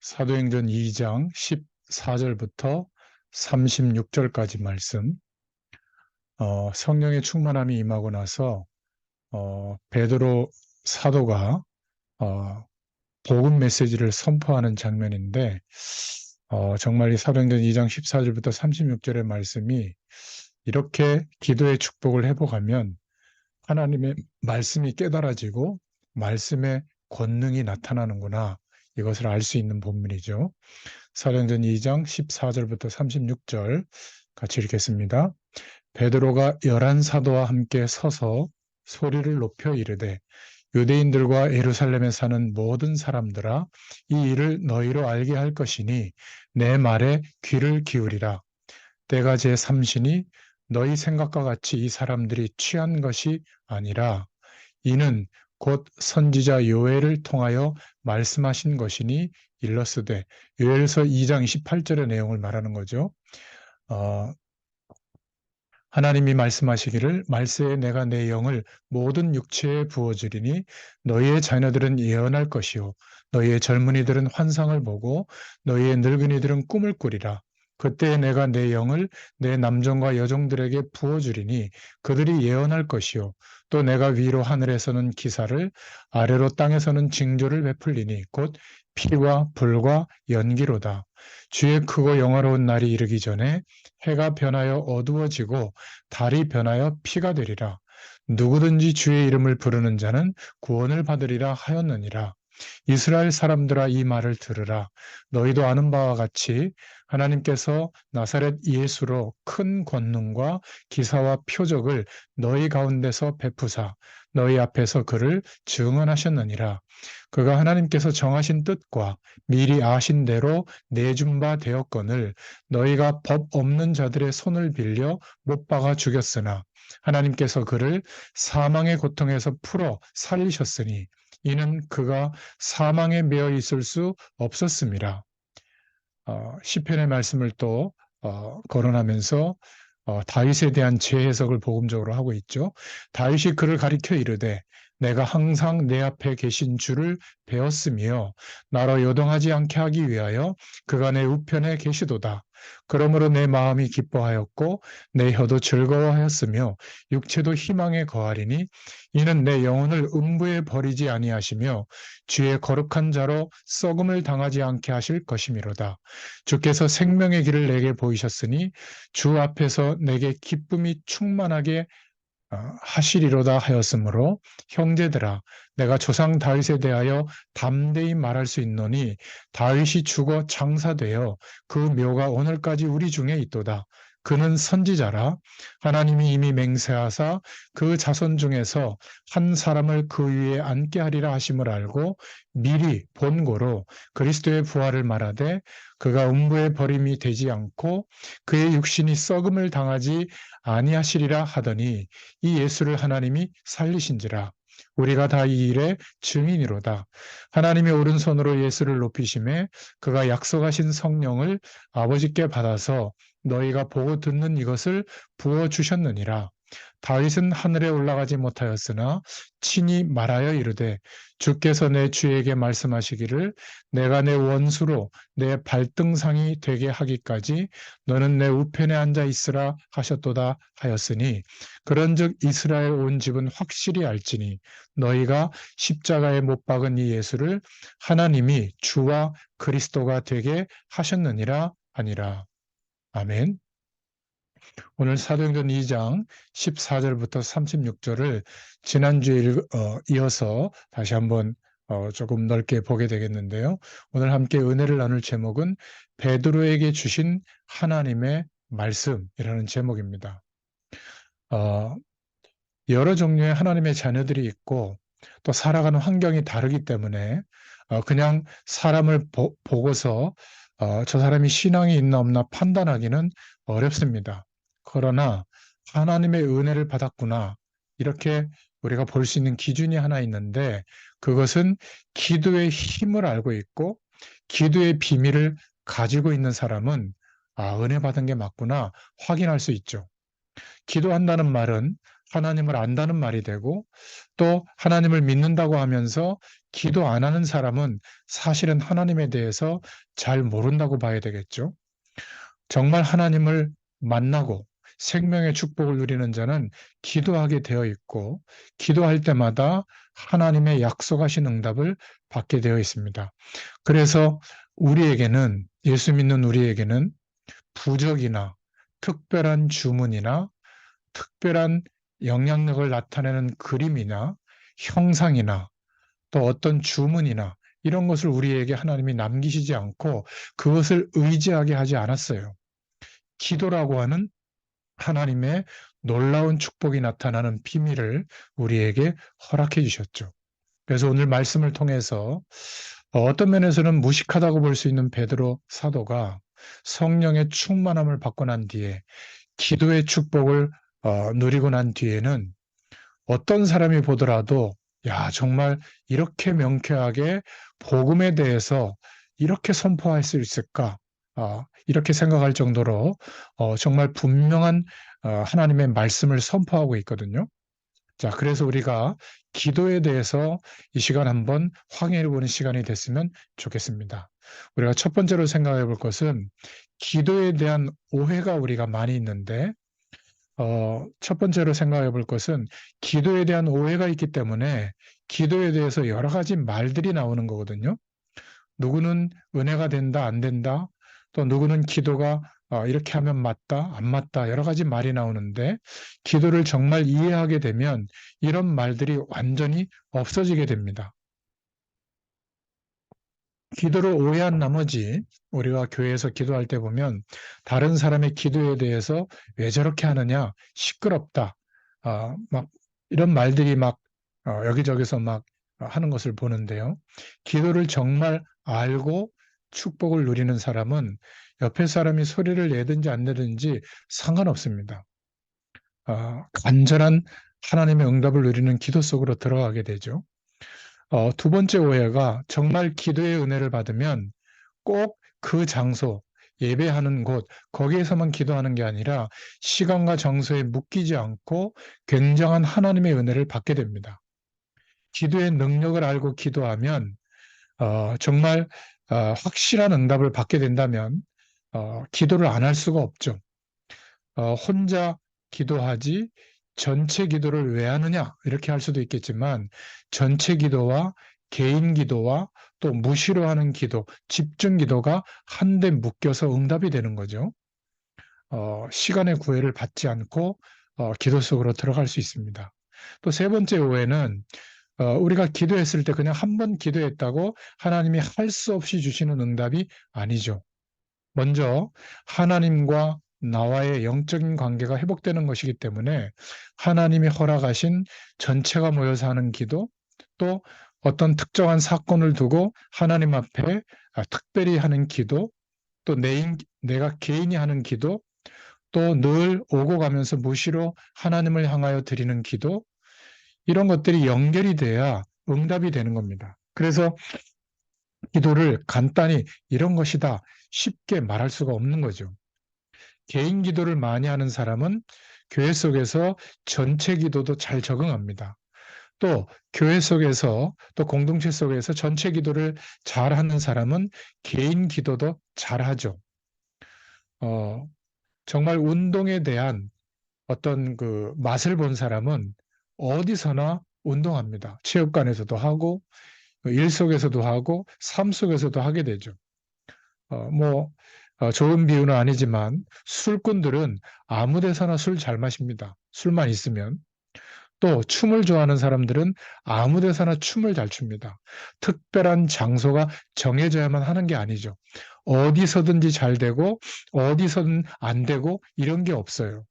사도행전 2장 14절부터 36절까지 말씀. 성령의 충만함이 임하고 나서 베드로 사도가 어, 복음 메시지를 선포하는 장면인데, 정말 이 사도행전 2장 14절부터 36절의 말씀이 이렇게 기도의 축복을 회복하면 하나님의 말씀이 깨달아지고 말씀의 권능이 나타나는구나, 이것을 알 수 있는 본문이죠. 사도행전 2장 14절부터 36절 같이 읽겠습니다. 베드로가 11사도와 함께 서서 소리를 높여 이르되, 유대인들과 예루살렘에 사는 모든 사람들아, 이 일을 너희로 알게 할 것이니 내 말에 귀를 기울이라. 때가 제3시니 너희 생각과 같이 이 사람들이 취한 것이 아니라 이는 곧 선지자 요엘을 통하여 말씀하신 것이니 일러스되, 요엘서 2장 28절의 내용을 말하는 거죠. 어, 하나님이 말씀하시기를 말세에 내가 내 영을 모든 육체에 부어주리니 너희의 자녀들은 예언할 것이요 너희의 젊은이들은 환상을 보고 너희의 늙은이들은 꿈을 꾸리라. 그때 내가 내 영을 내 남종과 여종들에게 부어주리니 그들이 예언할 것이요 또 내가 위로 하늘에서는 기사를 아래로 땅에서는 징조를 베풀리니 곧 피와 불과 연기로다. 주의 크고 영화로운 날이 이르기 전에 해가 변하여 어두워지고 달이 변하여 피가 되리라. 누구든지 주의 이름을 부르는 자는 구원을 받으리라 하였느니라. 이스라엘 사람들아, 이 말을 들으라. 너희도 아는 바와 같이 하나님께서 나사렛 예수로 큰 권능과 기사와 표적을 너희 가운데서 베푸사 너희 앞에서 그를 증언하셨느니라. 그가 하나님께서 정하신 뜻과 미리 아신 대로 내준 바 되었거늘 너희가 법 없는 자들의 손을 빌려 못 박아 죽였으나 하나님께서 그를 사망의 고통에서 풀어 살리셨으니 이는 그가 사망에 매여 있을 수 없었음이라. 시편의 말씀을 또 거론하면서 다윗에 대한 재해석을 복음적으로 하고 있죠. 다윗이 그를 가리켜 이르되, 내가 항상 내 앞에 계신 주를 배웠으며 나로 요동하지 않게 하기 위하여 그가 내 우편에 계시도다. 그러므로 내 마음이 기뻐하였고 내 혀도 즐거워하였으며 육체도 희망에 거하리니 이는 내 영혼을 음부에 버리지 아니하시며 주의 거룩한 자로 썩음을 당하지 않게 하실 것이미로다. 주께서 생명의 길을 내게 보이셨으니 주 앞에서 내게 기쁨이 충만하게 하시리로다 하였으므로, 형제들아, 내가 조상 다윗에 대하여 담대히 말할 수 있노니 다윗이 죽어 장사되어 그 묘가 오늘까지 우리 중에 있도다. 그는 선지자라. 하나님이 이미 맹세하사 그 자손 중에서 한 사람을 그 위에 앉게 하리라 하심을 알고 미리 본고로 그리스도의 부활을 말하되, 그가 음부의 버림이 되지 않고 그의 육신이 썩음을 당하지 아니하시리라 하더니 이 예수를 하나님이 살리신지라. 우리가 다 이 일의 증인이로다. 하나님의 오른손으로 예수를 높이심에 그가 약속하신 성령을 아버지께 받아서 너희가 보고 듣는 이것을 부어주셨느니라. 다윗은 하늘에 올라가지 못하였으나 친히 말하여 이르되, 주께서 내 주에게 말씀하시기를 내가 내 원수로 내 발등상이 되게 하기까지 너는 내 우편에 앉아 있으라 하셨도다 하였으니, 그런즉 이스라엘 온 집은 확실히 알지니 너희가 십자가에 못 박은 이 예수를 하나님이 주와 그리스도가 되게 하셨느니라 하니라. 아멘. 오늘 사도행전 2장 14절부터 36절을 지난주에 이어서 다시 한번 조금 넓게 보게 되겠는데요. 오늘 함께 은혜를 나눌 제목은 베드로에게 주신 하나님의 말씀이라는 제목입니다. 어, 여러 종류의 하나님의 자녀들이 있고 또 살아가는 환경이 다르기 때문에 그냥 사람을 보고서 저 사람이 신앙이 있나 없나 판단하기는 어렵습니다. 그러나 하나님의 은혜를 받았구나, 이렇게 우리가 볼 수 있는 기준이 하나 있는데, 그것은 기도의 힘을 알고 있고 기도의 비밀을 가지고 있는 사람은 은혜 받은 게 맞구나 확인할 수 있죠. 기도한다는 말은 하나님을 안다는 말이 되고, 또 하나님을 믿는다고 하면서 기도 안 하는 사람은 사실은 하나님에 대해서 잘 모른다고 봐야 되겠죠. 정말 하나님을 만나고 생명의 축복을 누리는 자는 기도하게 되어 있고, 기도할 때마다 하나님의 약속하신 응답을 받게 되어 있습니다. 그래서 우리에게는, 예수 믿는 우리에게는 부적이나 특별한 주문이나 특별한 영향력을 나타내는 그림이나 형상이나 또 어떤 주문이나 이런 것을 우리에게 하나님이 남기시지 않고 그것을 의지하게 하지 않았어요. 기도라고 하는 하나님의 놀라운 축복이 나타나는 비밀을 우리에게 허락해 주셨죠. 그래서 오늘 말씀을 통해서 어떤 면에서는 무식하다고 볼 수 있는 베드로 사도가 성령의 충만함을 받고 난 뒤에 기도의 축복을 누리고 난 뒤에는 어떤 사람이 보더라도 야, 정말 이렇게 명쾌하게 복음에 대해서 이렇게 선포할 수 있을까? 이렇게 생각할 정도로 정말 분명한 하나님의 말씀을 선포하고 있거든요. 자, 그래서 우리가 기도에 대해서 이 시간 한번 확인해 보는 시간이 됐으면 좋겠습니다. 우리가 첫 번째로 생각해 볼 것은 기도에 대한 오해가 우리가 많이 있는데, 첫 번째로 생각해 볼 것은 기도에 대한 오해가 있기 때문에 기도에 대해서 여러 가지 말들이 나오는 거거든요. 누구는 은혜가 된다, 안 된다. 또 누구는 기도가 이렇게 하면 맞다, 안 맞다. 여러 가지 말이 나오는데 기도를 정말 이해하게 되면 이런 말들이 완전히 없어지게 됩니다. 기도를 오해한 나머지 우리가 교회에서 기도할 때 보면 다른 사람의 기도에 대해서 왜 저렇게 하느냐, 시끄럽다, 막 이런 말들이 막 여기저기서 막 하는 것을 보는데요. 기도를 정말 알고 축복을 누리는 사람은 옆에 사람이 소리를 내든지 안 내든지 상관없습니다. 간절한 하나님의 응답을 누리는 기도 속으로 들어가게 되죠. 두 번째 오해가 정말 기도의 은혜를 받으면 꼭 그 장소, 예배하는 곳, 거기에서만 기도하는 게 아니라 시간과 장소에 묶이지 않고 굉장한 하나님의 은혜를 받게 됩니다. 기도의 능력을 알고 기도하면 정말 확실한 응답을 받게 된다면 기도를 안 할 수가 없죠. 혼자 기도하지 전체 기도를 왜 하느냐 이렇게 할 수도 있겠지만 전체 기도와 개인 기도와 또 무시로 하는 기도, 집중 기도가 한데 묶여서 응답이 되는 거죠. 시간의 구애를 받지 않고 기도 속으로 들어갈 수 있습니다. 또 세 번째 오해는 우리가 기도했을 때 그냥 한 번 기도했다고 하나님이 할 수 없이 주시는 응답이 아니죠. 먼저 하나님과 나와의 영적인 관계가 회복되는 것이기 때문에 하나님이 허락하신 전체가 모여서 하는 기도, 또 어떤 특정한 사건을 두고 하나님 앞에 특별히 하는 기도, 또 내가 개인이 하는 기도, 또 늘 오고 가면서 무시로 하나님을 향하여 드리는 기도, 이런 것들이 연결이 돼야 응답이 되는 겁니다. 그래서 기도를 간단히 이런 것이다 쉽게 말할 수가 없는 거죠. 개인 기도를 많이 하는 사람은 교회 속에서 전체 기도도 잘 적응합니다. 또 교회 속에서 또 공동체 속에서 전체 기도를 잘 하는 사람은 개인 기도도 잘 하죠. 어, 정말 운동에 대한 어떤 그 맛을 본 사람은 어디서나 운동합니다. 체육관에서도 하고 일 속에서도 하고 삶 속에서도 하게 되죠. 뭐 좋은 비유는 아니지만 술꾼들은 아무 데서나 술 잘 마십니다. 술만 있으면. 또 춤을 좋아하는 사람들은 아무 데서나 춤을 잘 춥니다. 특별한 장소가 정해져야만 하는 게 아니죠. 어디서든지 잘 되고 어디서든 안 되고 이런 게 없어요.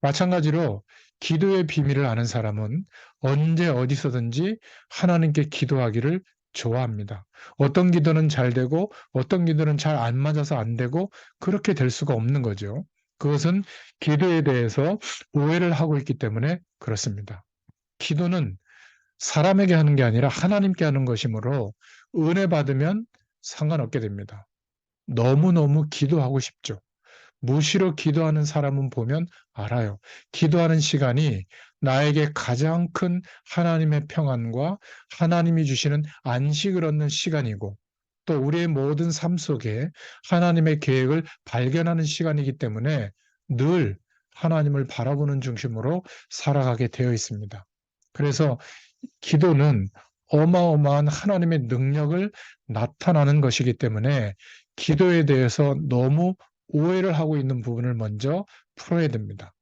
마찬가지로 기도의 비밀을 아는 사람은 언제 어디서든지 하나님께 기도하기를 좋아합니다. 어떤 기도는 잘 되고 어떤 기도는 잘 안 맞아서 안 되고 그렇게 될 수가 없는 거죠. 그것은 기도에 대해서 오해를 하고 있기 때문에 그렇습니다. 기도는 사람에게 하는 게 아니라 하나님께 하는 것이므로 은혜 받으면 상관없게 됩니다. 너무너무 기도하고 싶죠. 무시로 기도하는 사람은 보면 알아요. 기도하는 시간이 나에게 가장 큰 하나님의 평안과 하나님이 주시는 안식을 얻는 시간이고, 또 우리의 모든 삶 속에 하나님의 계획을 발견하는 시간이기 때문에 늘 하나님을 바라보는 중심으로 살아가게 되어 있습니다. 그래서 기도는 어마어마한 하나님의 능력을 나타나는 것이기 때문에 기도에 대해서 너무 오해를 하고 있는 부분을 먼저 풀어야 됩니다.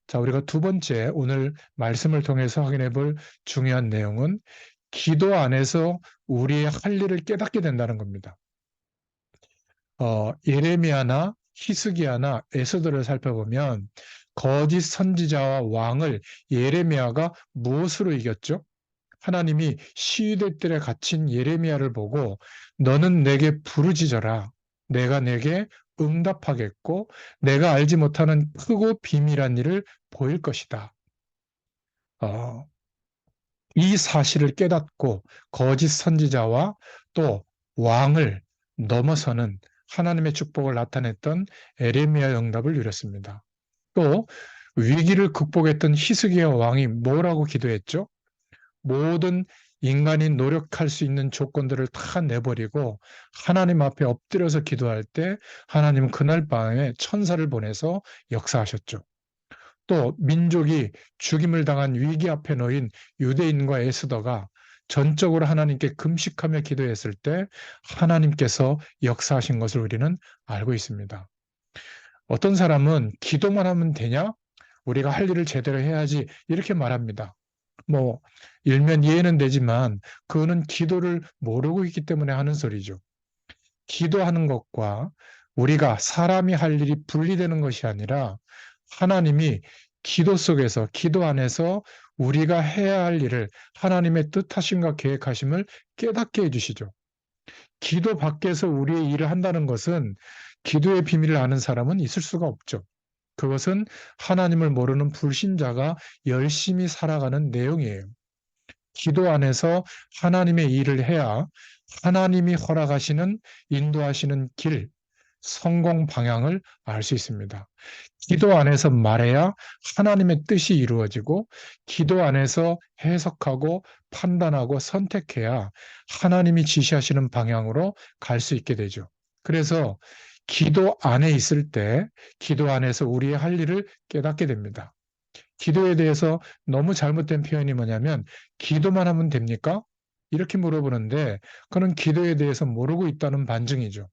자, 우리가 두 번째 오늘 말씀을 통해서 확인해 볼 중요한 내용은 기도 안에서 우리의 할 일을 깨닫게 된다는 겁니다. 예레미야나 히스기야나 에스더를 살펴보면 거짓 선지자와 왕을 예레미야가 무엇으로 이겼죠? 하나님이 시위대 뜰에 갇힌 예레미야를 보고 너는 내게 부르짖어라. 내가 내게 응답하겠고 내가 알지 못하는 크고 비밀한 일을 보일 것이다. 어, 이 사실을 깨닫고 거짓 선지자와 또 왕을 넘어서는 하나님의 축복을 나타냈던 에레미야의 응답을 누렸습니다. 또 위기를 극복했던 히스기야 왕이 뭐라고 기도했죠? 모든 인간이 노력할 수 있는 조건들을 다 내버리고 하나님 앞에 엎드려서 기도할 때 하나님은 그날 밤에 천사를 보내서 역사하셨죠. 또 민족이 죽임을 당한 위기 앞에 놓인 유대인과 에스더가 전적으로 하나님께 금식하며 기도했을 때 하나님께서 역사하신 것을 우리는 알고 있습니다. 어떤 사람은 기도만 하면 되냐? 우리가 할 일을 제대로 해야지 이렇게 말합니다. 뭐 일면 이해는 되지만 그거는 기도를 모르고 있기 때문에 하는 소리죠. 기도하는 것과 우리가 사람이 할 일이 분리되는 것이 아니라 하나님이 기도 속에서 기도 안에서 우리가 해야 할 일을 하나님의 뜻하심과 계획하심을 깨닫게 해주시죠. 기도 밖에서 우리의 일을 한다는 것은 기도의 비밀을 아는 사람은 있을 수가 없죠. 그것은 하나님을 모르는 불신자가 열심히 살아가는 내용이에요. 기도 안에서 하나님의 일을 해야 하나님이 허락하시는 인도하시는 길, 성공 방향을 알 수 있습니다. 기도 안에서 말해야 하나님의 뜻이 이루어지고 기도 안에서 해석하고 판단하고 선택해야 하나님이 지시하시는 방향으로 갈 수 있게 되죠. 그래서 기도 안에 있을 때 기도 안에서 우리의 할 일을 깨닫게 됩니다. 기도에 대해서 너무 잘못된 표현이 뭐냐면 기도만 하면 됩니까? 이렇게 물어보는데 그는 기도에 대해서 모르고 있다는 반증이죠.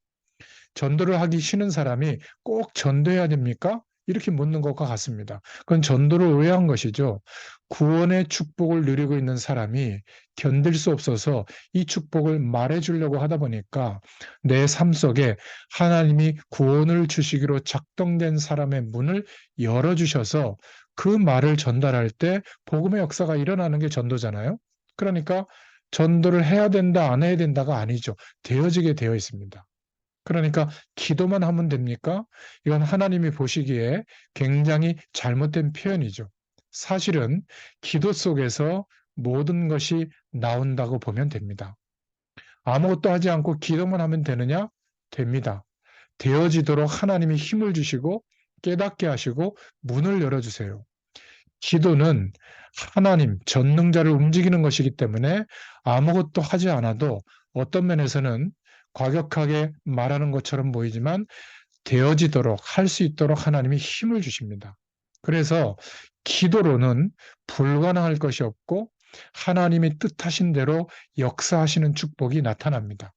전도를 하기 싫은 사람이 꼭 전도해야 됩니까? 이렇게 묻는 것과 같습니다. 그건 전도를 오해한 것이죠. 구원의 축복을 누리고 있는 사람이 견딜 수 없어서 이 축복을 말해주려고 하다 보니까 내 삶 속에 하나님이 구원을 주시기로 작정된 사람의 문을 열어주셔서 그 말을 전달할 때 복음의 역사가 일어나는 게 전도잖아요. 그러니까 전도를 해야 된다, 안 해야 된다가 아니죠. 되어지게 되어 있습니다. 그러니까 기도만 하면 됩니까? 이건 하나님이 보시기에 굉장히 잘못된 표현이죠. 사실은 기도 속에서 모든 것이 나온다고 보면 됩니다. 아무것도 하지 않고 기도만 하면 되느냐? 됩니다. 되어지도록 하나님이 힘을 주시고 깨닫게 하시고 문을 열어주세요. 기도는 하나님, 전능자를 움직이는 것이기 때문에 아무것도 하지 않아도 어떤 면에서는 과격하게 말하는 것처럼 보이지만 되어지도록 할 수 있도록 하나님이 힘을 주십니다. 그래서 기도로는 불가능할 것이 없고 하나님이 뜻하신 대로 역사하시는 축복이 나타납니다.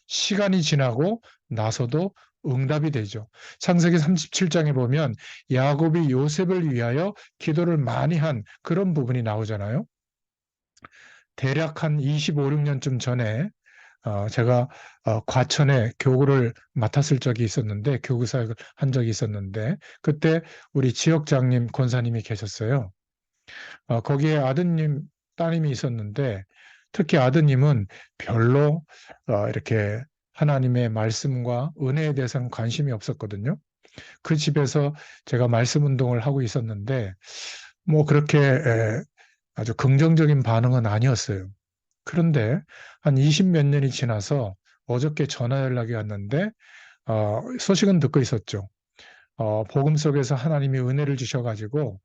시간이 지나고 나서도 응답이 되죠. 창세기 37장에 보면 야곱이 요셉을 위하여 기도를 많이 한 그런 부분이 나오잖아요. 대략 한 25, 6년쯤 전에 제가 과천에 교구를 맡았을 적이 있었는데 교구 사역을 한 적이 있었는데 그때 우리 지역장님 권사님이 계셨어요. 거기에 아드님 따님이 있었는데 특히 아드님은 별로 이렇게 하나님의 말씀과 은혜에 대해서는 관심이 없었거든요. 그 집에서 제가 말씀 운동을 하고 있었는데 뭐 그렇게 아주 긍정적인 반응은 아니었어요. 그런데 한 20 몇 년이 지나서 어저께 전화 연락이 왔는데 소식은 듣고 있었죠. 복음 속에서 하나님이 은혜를 주셔가지고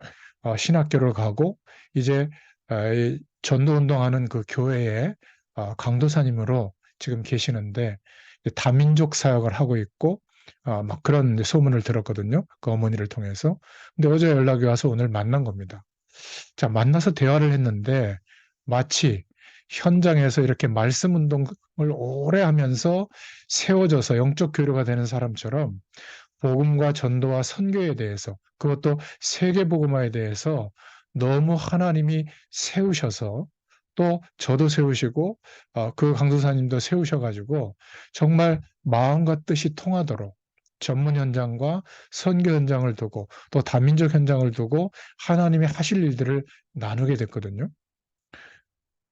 신학교를 가고 이제 이 전도운동하는 그 교회의 강도사님으로 지금 계시는데 다민족 사역을 하고 있고 막 그런 소문을 들었거든요. 그 어머니를 통해서. 근데 어제 연락이 와서 오늘 만난 겁니다. 자, 만나서 대화를 했는데 마치 현장에서 이렇게 말씀 운동을 오래 하면서 세워져서 영적 교류가 되는 사람처럼 복음과 전도와 선교에 대해서 그것도 세계복음화에 대해서 너무 하나님이 세우셔서 또 저도 세우시고 그 강도사님도 세우셔가지고 정말 마음과 뜻이 통하도록 전문 현장과 선교 현장을 두고 또 다민족 현장을 두고 하나님이 하실 일들을 나누게 됐거든요.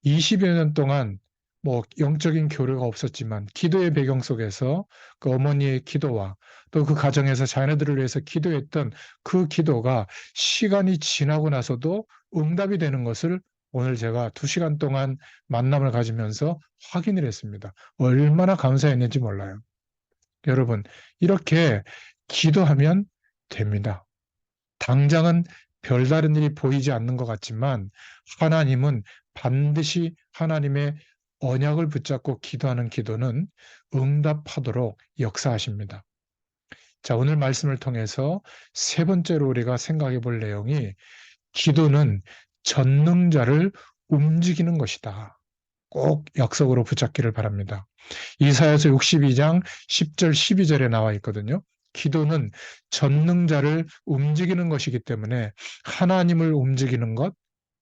20여 년 동안 뭐 영적인 교류가 없었지만 기도의 배경 속에서 그 어머니의 기도와 또 그 가정에서 자녀들을 위해서 기도했던 그 기도가 시간이 지나고 나서도 응답이 되는 것을 오늘 제가 2시간 동안 만남을 가지면서 확인을 했습니다. 얼마나 감사했는지 몰라요. 여러분, 이렇게 기도하면 됩니다. 당장은 별다른 일이 보이지 않는 것 같지만 하나님은 반드시 하나님의 언약을 붙잡고 기도하는 기도는 응답하도록 역사하십니다. 자, 오늘 말씀을 통해서 세 번째로 우리가 생각해 볼 내용이 기도는 전능자를 움직이는 것이다. 꼭 약속으로 붙잡기를 바랍니다. 이사야서 62장 10절 12절에 나와 있거든요. 기도는 전능자를 움직이는 것이기 때문에 하나님을 움직이는 것,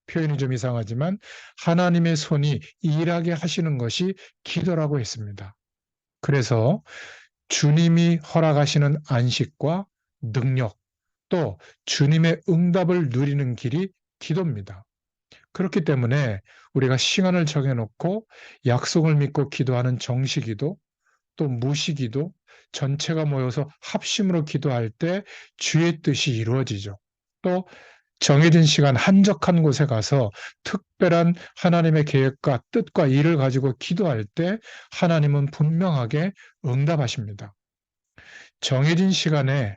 표현이 좀 이상하지만 하나님의 손이 일하게 하시는 것이 기도라고 했습니다. 그래서 주님이 허락하시는 안식과 능력, 또 주님의 응답을 누리는 길이 기도입니다. 그렇기 때문에 우리가 시간을 정해놓고 약속을 믿고 기도하는 정시기도 또 무시기도 전체가 모여서 합심으로 기도할 때 주의 뜻이 이루어지죠. 또 정해진 시간 한적한 곳에 가서 특별한 하나님의 계획과 뜻과 일을 가지고 기도할 때 하나님은 분명하게 응답하십니다. 정해진 시간에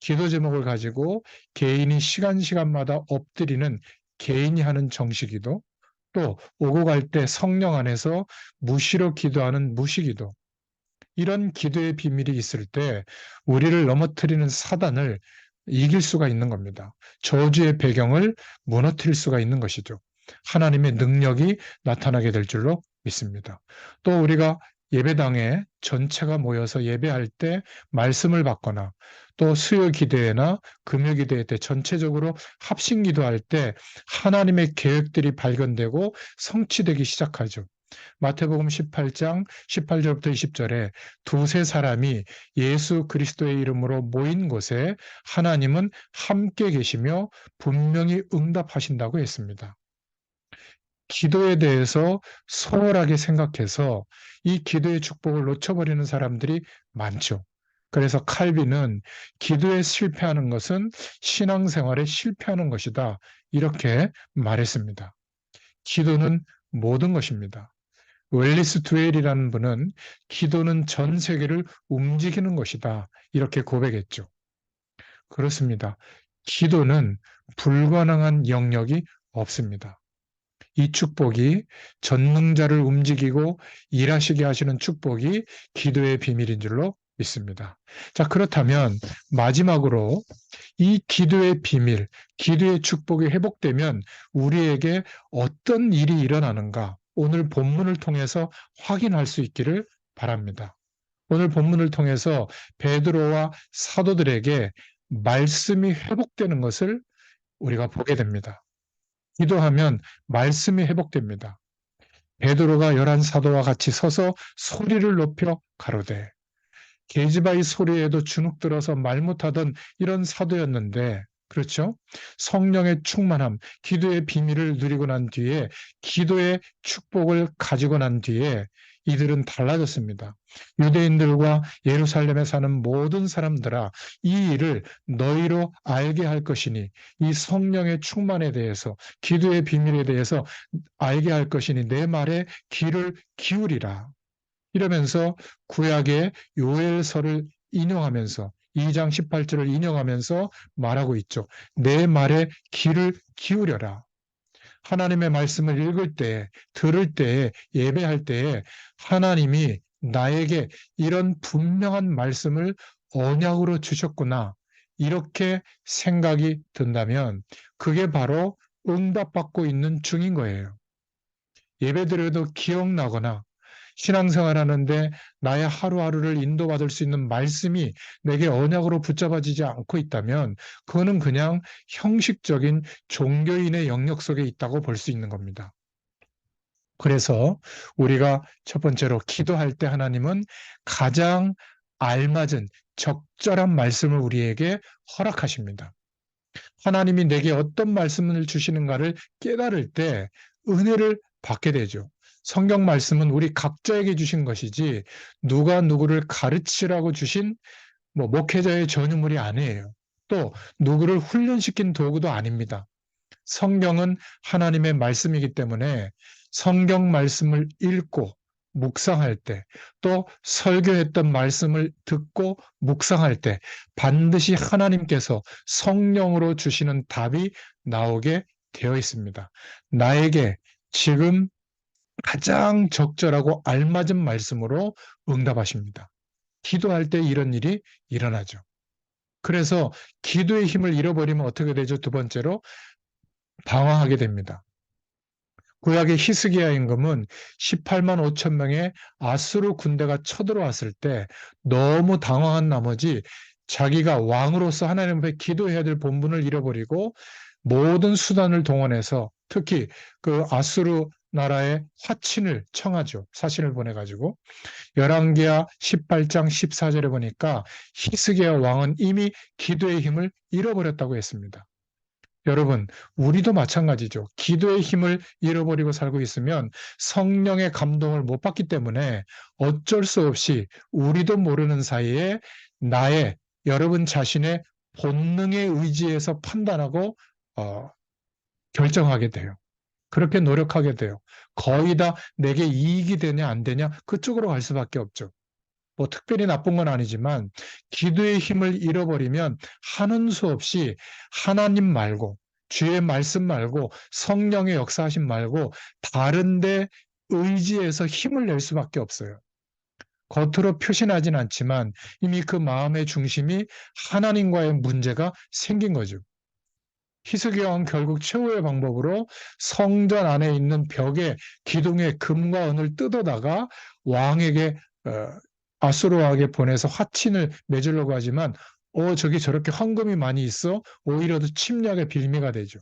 기도 제목을 가지고 개인이 시간마다 엎드리는 개인이 하는 정식기도 또 오고 갈 때 성령 안에서 무시로 기도하는 무시기도 이런 기도의 비밀이 있을 때 우리를 넘어뜨리는 사단을 이길 수가 있는 겁니다. 저주의 배경을 무너뜨릴 수가 있는 것이죠. 하나님의 능력이 나타나게 될 줄로 믿습니다. 또 우리가 예배당에 전체가 모여서 예배할 때 말씀을 받거나 또 수요 기도회나 금요 기도회 때 전체적으로 합심 기도할 때 하나님의 계획들이 발견되고 성취되기 시작하죠. 마태복음 18장 18절부터 20절에 두세 사람이 예수 그리스도의 이름으로 모인 곳에 하나님은 함께 계시며 분명히 응답하신다고 했습니다. 기도에 대해서 소홀하게 생각해서 이 기도의 축복을 놓쳐버리는 사람들이 많죠. 그래서 칼빈은 기도에 실패하는 것은 신앙생활에 실패하는 것이다. 이렇게 말했습니다. 기도는 모든 것입니다. 웰리스 두엘이라는 분은 기도는 전 세계를 움직이는 것이다. 이렇게 고백했죠. 그렇습니다. 기도는 불가능한 영역이 없습니다. 이 축복이 전능자를 움직이고 일하시게 하시는 축복이 기도의 비밀인 줄로 믿습니다. 자, 그렇다면 마지막으로 이 기도의 비밀, 기도의 축복이 회복되면 우리에게 어떤 일이 일어나는가 오늘 본문을 통해서 확인할 수 있기를 바랍니다. 오늘 본문을 통해서 베드로와 사도들에게 말씀이 회복되는 것을 우리가 보게 됩니다. 기도하면 말씀이 회복됩니다. 베드로가 11사도와 같이 서서 소리를 높여 가로되 계집아이 소리에도 주눅 들어서 말 못하던 이런 사도였는데 그렇죠? 성령의 충만함, 기도의 비밀을 누리고 난 뒤에 기도의 축복을 가지고 난 뒤에 이들은 달라졌습니다. 유대인들과 예루살렘에 사는 모든 사람들아 이 일을 너희로 알게 할 것이니 이 성령의 충만에 대해서 기도의 비밀에 대해서 알게 할 것이니 내 말에 귀를 기울이라. 이러면서 구약의 요엘서를 인용하면서 2장 18절을 인용하면서 말하고 있죠. 내 말에 귀를 기울여라. 하나님의 말씀을 읽을 때, 들을 때, 예배할 때에 하나님이 나에게 이런 분명한 말씀을 언약으로 주셨구나. 이렇게 생각이 든다면 그게 바로 응답받고 있는 중인 거예요. 예배드려도 기억나거나 신앙생활 하는데 나의 하루하루를 인도받을 수 있는 말씀이 내게 언약으로 붙잡아지지 않고 있다면 그거는 그냥 형식적인 종교인의 영역 속에 있다고 볼 수 있는 겁니다. 그래서 우리가 첫 번째로 기도할 때 하나님은 가장 알맞은 적절한 말씀을 우리에게 허락하십니다. 하나님이 내게 어떤 말씀을 주시는가를 깨달을 때 은혜를 받게 되죠. 성경 말씀은 우리 각자에게 주신 것이지 누가 누구를 가르치라고 주신 목회자의 전유물이 아니에요. 또 누구를 훈련시킨 도구도 아닙니다. 성경은 하나님의 말씀이기 때문에 성경 말씀을 읽고 묵상할 때, 또 설교했던 말씀을 듣고 묵상할 때 반드시 하나님께서 성령으로 주시는 답이 나오게 되어 있습니다. 나에게 지금 가장 적절하고 알맞은 말씀으로 응답하십니다. 기도할 때 이런 일이 일어나죠. 그래서 기도의 힘을 잃어버리면 어떻게 되죠? 두 번째로 방황하게 됩니다. 구약의 히스기야 임금은 18만 5천 명의 아수르 군대가 쳐들어왔을 때 너무 당황한 나머지 자기가 왕으로서 하나님 앞에 기도해야 될 본분을 잃어버리고 모든 수단을 동원해서 특히 그 아수르 나라의 화친을 청하죠. 사신을 보내가지고 열왕기하 18장 14절에 보니까 히스기야 왕은 이미 기도의 힘을 잃어버렸다고 했습니다. 여러분, 우리도 마찬가지죠. 기도의 힘을 잃어버리고 살고 있으면 성령의 감동을 못 받기 때문에 어쩔 수 없이 우리도 모르는 사이에 여러분 자신의 본능의 의지에서 판단하고 결정하게 돼요. 그렇게 노력하게 돼요. 거의 다 내게 이익이 되냐 안 되냐 그쪽으로 갈 수밖에 없죠. 특별히 나쁜 건 아니지만 기도의 힘을 잃어버리면 하는 수 없이 하나님 말고 주의 말씀 말고 성령의 역사하심 말고 다른데 의지해서 힘을 낼 수밖에 없어요. 겉으로 표시나진 않지만 이미 그 마음의 중심이 하나님과의 문제가 생긴 거죠. 히스기야 왕 결국 최후의 방법으로 성전 안에 있는 벽에 기둥에 금과 은을 뜯어다가 왕에게 아수르 왕에게 보내서 화친을 맺으려고 하지만 저기 저렇게 황금이 많이 있어 오히려 더 침략의 빌미가 되죠.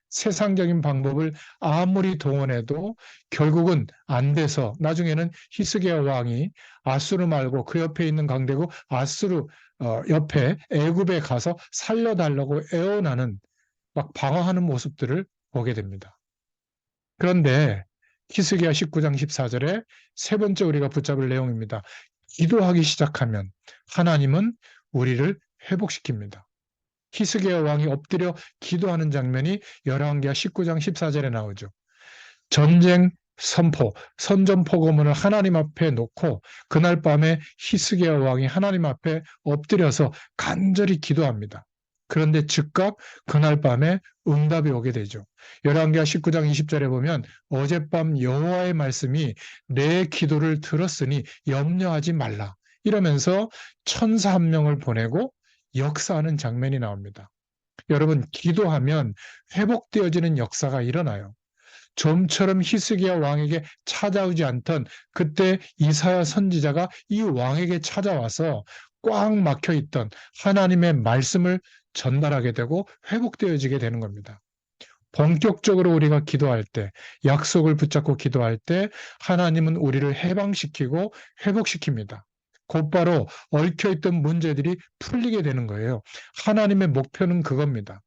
세상적인 방법을 아무리 동원해도 결국은 안 돼서 나중에는 히스기야 왕이 아수르 말고 그 옆에 있는 강대국 아수르 옆에 애굽에 가서 살려달라고 애원하는 막 방황하는 모습들을 보게 됩니다. 그런데 히스기야 19장 14절에 세 번째 우리가 붙잡을 내용입니다. 기도하기 시작하면 하나님은 우리를 회복시킵니다. 히스기야 왕이 엎드려 기도하는 장면이 열왕기하 19장 14절에 나오죠. 전쟁 선포, 선전포고문을 하나님 앞에 놓고 그날 밤에 히스기야 왕이 하나님 앞에 엎드려서 간절히 기도합니다. 그런데 즉각 그날 밤에 응답이 오게 되죠. 열왕기하 19장 20절에 보면 어젯밤 여호와의 말씀이 내 기도를 들었으니 염려하지 말라. 이러면서 천사 한 명을 보내고 역사하는 장면이 나옵니다. 여러분, 기도하면 회복되어지는 역사가 일어나요. 좀처럼 히스기야 왕에게 찾아오지 않던 그때 이사야 선지자가 이 왕에게 찾아와서 꽉 막혀 있던 하나님의 말씀을 전달하게 되고 회복되어지게 되는 겁니다. 본격적으로 우리가 기도할 때, 약속을 붙잡고 기도할 때 하나님은 우리를 해방시키고 회복시킵니다. 곧바로 얽혀있던 문제들이 풀리게 되는 거예요. 하나님의 목표는 그겁니다.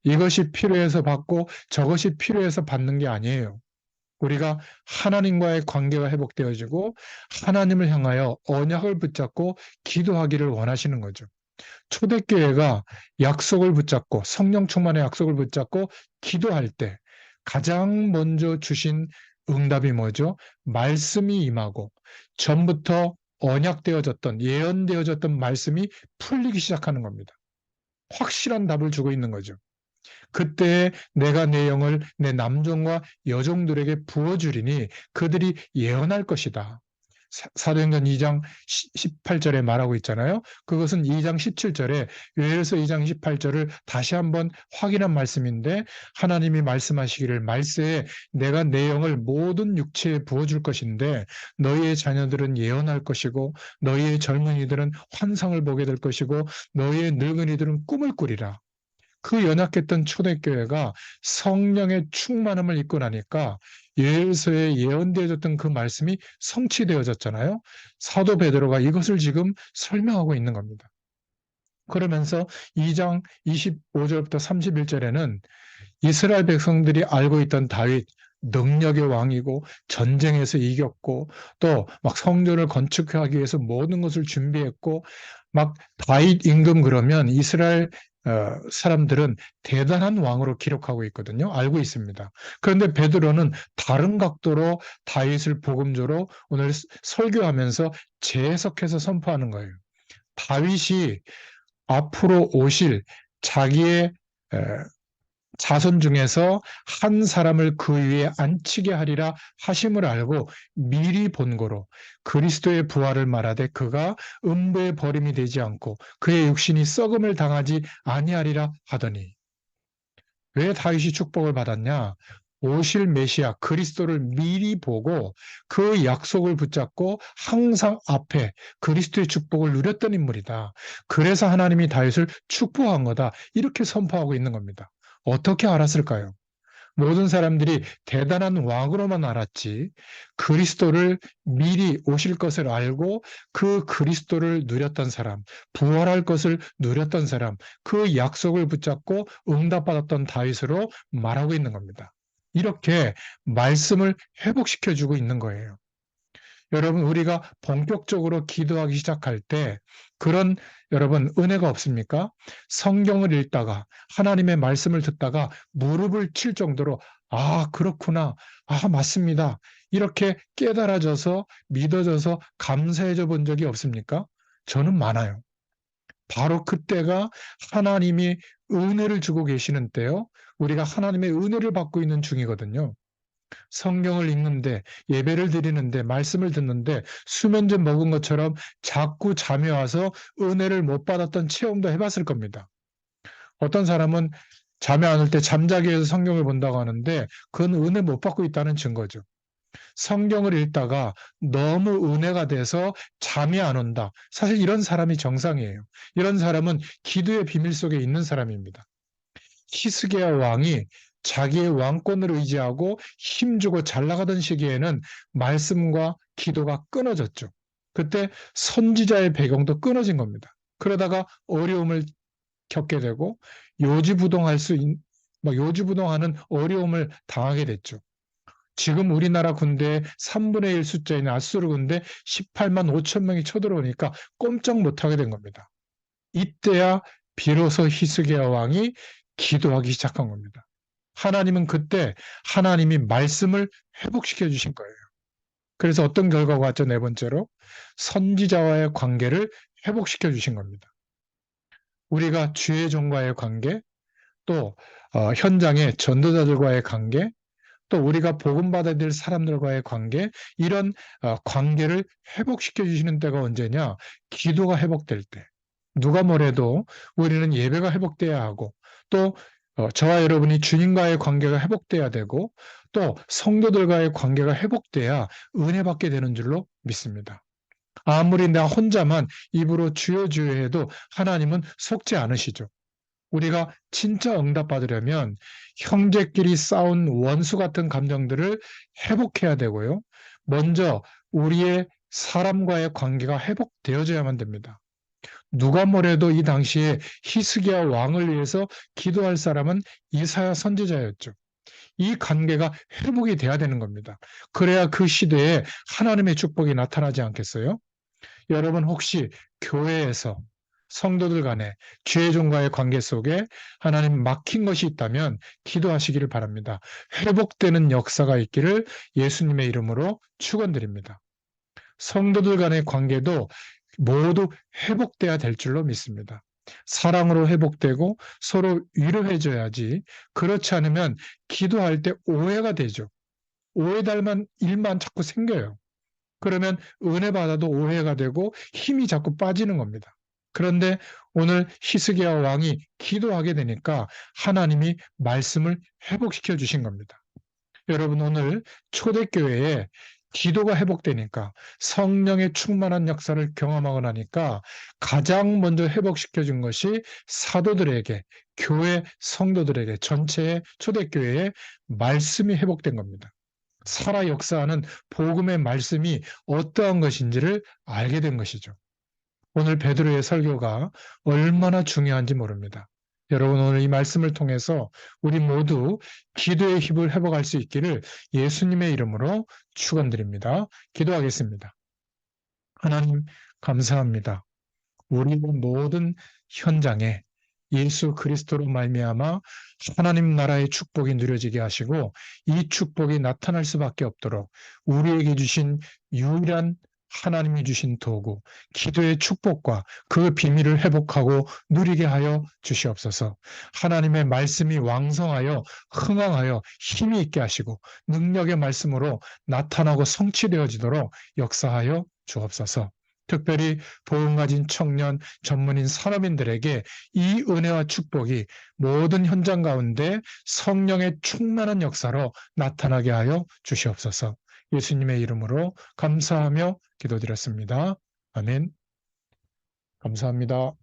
이것이 필요해서 받고 저것이 필요해서 받는 게 아니에요. 우리가 하나님과의 관계가 회복되어지고 하나님을 향하여 언약을 붙잡고 기도하기를 원하시는 거죠. 초대교회가 약속을 붙잡고 성령 충만의 약속을 붙잡고 기도할 때 가장 먼저 주신 응답이 뭐죠? 말씀이 임하고 전부터 언약되어졌던, 예언되어졌던 말씀이 풀리기 시작하는 겁니다. 확실한 답을 주고 있는 거죠. 그때 내가 내 영을 내 남종과 여종들에게 부어주리니 그들이 예언할 것이다. 사도행전 2장 18절에 말하고 있잖아요. 그것은 2장 17절에 요엘서 2장 18절을 다시 한번 확인한 말씀인데, 하나님이 말씀하시기를 말세에 내가 내 영을 모든 육체에 부어줄 것인데 너희의 자녀들은 예언할 것이고 너희의 젊은이들은 환상을 보게 될 것이고 너희의 늙은이들은 꿈을 꾸리라. 그 연약했던 초대교회가 성령의 충만함을 입고 나니까 예일서에 예언되어졌던 그 말씀이 성취되어졌잖아요. 사도 베드로가 이것을 지금 설명하고 있는 겁니다. 그러면서 2장 25절부터 31절에는 이스라엘 백성들이 알고 있던 다윗, 능력의 왕이고 전쟁에서 이겼고 또 막 성전을 건축하기 위해서 모든 것을 준비했고, 막 다윗 임금 그러면 이스라엘 사람들은 대단한 왕으로 기록하고 있거든요. 알고 있습니다. 그런데 베드로는 다른 각도로 다윗을 복음조로 오늘 설교하면서 재해석해서 선포하는 거예요. 다윗이 앞으로 오실 자기의 자손 중에서 한 사람을 그 위에 앉히게 하리라 하심을 알고 미리 본고로 그리스도의 부활을 말하되 그가 음부의 버림이 되지 않고 그의 육신이 썩음을 당하지 아니하리라 하더니, 왜 다윗이 축복을 받았냐? 오실 메시아 그리스도를 미리 보고 그 약속을 붙잡고 항상 앞에 그리스도의 축복을 누렸던 인물이다. 그래서 하나님이 다윗을 축복한 거다. 이렇게 선포하고 있는 겁니다. 어떻게 알았을까요? 모든 사람들이 대단한 왕으로만 알았지, 그리스도를 미리 오실 것을 알고 그 그리스도를 누렸던 사람, 부활할 것을 누렸던 사람, 그 약속을 붙잡고 응답받았던 다윗으로 말하고 있는 겁니다. 이렇게 말씀을 회복시켜주고 있는 거예요. 여러분, 우리가 본격적으로 기도하기 시작할 때 그런, 여러분, 은혜가 없습니까? 성경을 읽다가 하나님의 말씀을 듣다가 무릎을 칠 정도로 아, 그렇구나. 아, 맞습니다. 이렇게 깨달아져서 믿어져서 감사해져 본 적이 없습니까? 저는 많아요. 바로 그때가 하나님이 은혜를 주고 계시는 때요. 우리가 하나님의 은혜를 받고 있는 중이거든요. 성경을 읽는데, 예배를 드리는데, 말씀을 듣는데 수면제 먹은 것처럼 자꾸 잠이 와서 은혜를 못 받았던 체험도 해봤을 겁니다. 어떤 사람은 잠이 안 올 때 잠자기 위해서 성경을 본다고 하는데 그건 은혜 못 받고 있다는 증거죠. 성경을 읽다가 너무 은혜가 돼서 잠이 안 온다. 사실 이런 사람이 정상이에요. 이런 사람은 기도의 비밀 속에 있는 사람입니다. 히스기야 왕이 자기의 왕권을 의지하고 힘주고 잘 나가던 시기에는 말씀과 기도가 끊어졌죠. 그때 선지자의 배경도 끊어진 겁니다. 그러다가 어려움을 겪게 되고 요지부동하는 어려움을 당하게 됐죠. 지금 우리나라 군대의 3분의 1 숫자인 아수르 군대 18만 5천 명이 쳐들어오니까 꼼짝 못하게 된 겁니다. 이때야 비로소 히스기야 왕이 기도하기 시작한 겁니다. 하나님은 그때 하나님이 말씀을 회복시켜 주신 거예요. 그래서 어떤 결과가 왔죠? 네 번째로 선지자와의 관계를 회복시켜 주신 겁니다. 우리가 주의 종과의 관계, 또 현장의 전도자들과의 관계, 또 우리가 복음받아야 될 사람들과의 관계, 이런 관계를 회복시켜 주시는 때가 언제냐? 기도가 회복될 때. 누가 뭐래도 우리는 예배가 회복돼야 하고, 또 저와 여러분이 주님과의 관계가 회복돼야 되고, 또 성도들과의 관계가 회복돼야 은혜 받게 되는 줄로 믿습니다. 아무리 나 혼자만 입으로 주여 주여 해도 하나님은 속지 않으시죠. 우리가 진짜 응답받으려면 형제끼리 싸운 원수 같은 감정들을 회복해야 되고요. 먼저 우리의 사람과의 관계가 회복되어져야만 됩니다. 누가 뭐래도 이 당시에 히스기야 왕을 위해서 기도할 사람은 이사야 선지자였죠. 이 관계가 회복이 돼야 되는 겁니다. 그래야 그 시대에 하나님의 축복이 나타나지 않겠어요? 여러분, 혹시 교회에서 성도들 간에 주의종과의 관계 속에 하나님 막힌 것이 있다면 기도하시기를 바랍니다. 회복되는 역사가 있기를 예수님의 이름으로 축원드립니다. 성도들 간의 관계도 모두 회복돼야 될 줄로 믿습니다. 사랑으로 회복되고 서로 위로해줘야지. 그렇지 않으면 기도할 때 오해가 되죠. 오해달만 일만 자꾸 생겨요. 그러면 은혜 받아도 오해가 되고 힘이 자꾸 빠지는 겁니다. 그런데 오늘 히스기야 왕이 기도하게 되니까 하나님이 말씀을 회복시켜 주신 겁니다. 여러분, 오늘 초대교회에 기도가 회복되니까 성령의 충만한 역사를 경험하고 나니까 가장 먼저 회복시켜 준 것이 사도들에게, 교회 성도들에게, 전체의 초대교회에 말씀이 회복된 겁니다. 살아 역사하는 복음의 말씀이 어떠한 것인지를 알게 된 것이죠. 오늘 베드로의 설교가 얼마나 중요한지 모릅니다. 여러분, 오늘 이 말씀을 통해서 우리 모두 기도의 힘을 회복할 수 있기를 예수님의 이름으로 축원드립니다. 기도하겠습니다. 하나님, 감사합니다. 우리의 모든 현장에 예수 그리스도로 말미암아 하나님 나라의 축복이 누려지게 하시고 이 축복이 나타날 수밖에 없도록 우리에게 주신 유일한 하나님이 주신 도구, 기도의 축복과 그 비밀을 회복하고 누리게 하여 주시옵소서. 하나님의 말씀이 왕성하여 흥왕하여 힘이 있게 하시고 능력의 말씀으로 나타나고 성취되어지도록 역사하여 주옵소서. 특별히 복음 가진 청년, 전문인, 산업인들에게 이 은혜와 축복이 모든 현장 가운데 성령의 충만한 역사로 나타나게 하여 주시옵소서. 예수님의 이름으로 감사하며 기도드렸습니다. 아멘. 감사합니다.